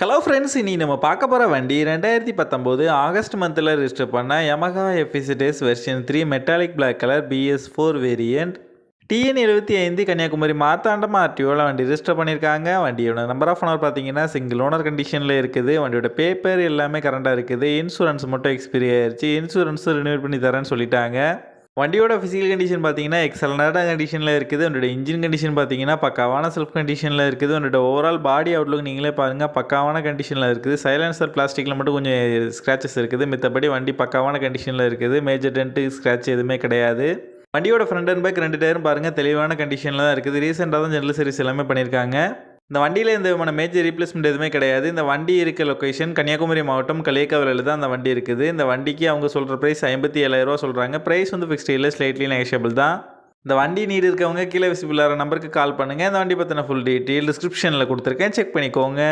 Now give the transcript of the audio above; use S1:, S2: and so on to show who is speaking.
S1: Hello friends, இனி நம்ம பார்க்க போகிற வண்டி 2019 ஆகஸ்ட் மந்தில் ரிஜிஸ்டர் பண்ண Yamaha FZ version 3 metallic black colour BS4 variant TN75 Kanyakumari Marthandam ஆர்டிஓவில் வண்டி ரிஜிஸ்டர் பண்ணியிருக்காங்க. வண்டியோட நம்பர் ஆஃப் ஓனர் பார்த்தீங்கன்னா சிங்கிள் ஓனர் கண்டிஷனில் இருக்குது. வண்டியோட பேப்பர் எல்லாமே கரண்டாக இருக்குது. இன்சூரன்ஸ் மட்டும் எக்ஸ்பீரி ஆயிடுச்சு. இன்சூரன்ஸ் ரினியூவல் பண்ணி தரேன்னு சொல்லிட்டாங்க. வண்டியோட ஃபிசிக்கல் கண்டிஷன் பார்த்தீங்கன்னா எக்ஸலண்டான கண்டிஷனில் இருக்குது. வண்டியோட இன்ஜின் கண்டிஷன் பார்த்தீங்கன்னா பக்காவான செல்ஃப் கண்டிஷனில் இருக்குது. வண்டியோட ஓவரால் பாடி அவுட்லுக் நீங்களே பாருங்கள், பக்காவான கண்டிஷனில் இருக்குது. சைலன்சர் பிளாஸ்டிக்கில் மட்டும் கொஞ்சம் ஸ்க்ராச்சஸ் இருக்குது. மித்தபடி வண்டி பக்காவான கண்டிஷனில் இருக்குது. மேஜர் டென்ட்டு ஸ்க்ராட்ச் எதுவுமே கிடையாது. வண்டியோட ஃப்ரண்ட் அண்ட் பேக் 2 டயரும் பாருங்கள் தெளிவான கண்டிஷனில் தான் இருக்குது. ரீசெண்டாக தான் ஜெனரல் சர்வீஸ் எல்லாமே பண்ணியிருக்காங்க. இந்த வண்டியில் எந்த விதமான மேஜர் ரீப்ளேஸ்மெண்ட் எதுவுமே கிடையாது. இந்த வண்டி இருக்க லொக்கேஷன் கன்னியாகுமரி மாவட்டம் களியக்காவிலில் தான் அந்த வண்டி இருக்குது. இந்த வண்டிக்கு அவங்க சொல்கிற ப்ரைஸ் 57,000 சொல்கிறாங்க. ப்ரைஸ் வந்து ஃபிக்ஸ்டு இல்லை, ஸ்லைட்லி நெகஷியபிள் தான். இந்த வண்டி நீடு இருக்கவங்க கீழே விசிபிள் ஆகிற நம்பருக்கு கால் பண்ணுங்கள். இந்த வண்டி பற்றின ஃபுல் டீட்டெயில் டிஸ்கிரிப்ஷனில் கொடுத்துருக்கேன், செக் பண்ணிக்கோங்க.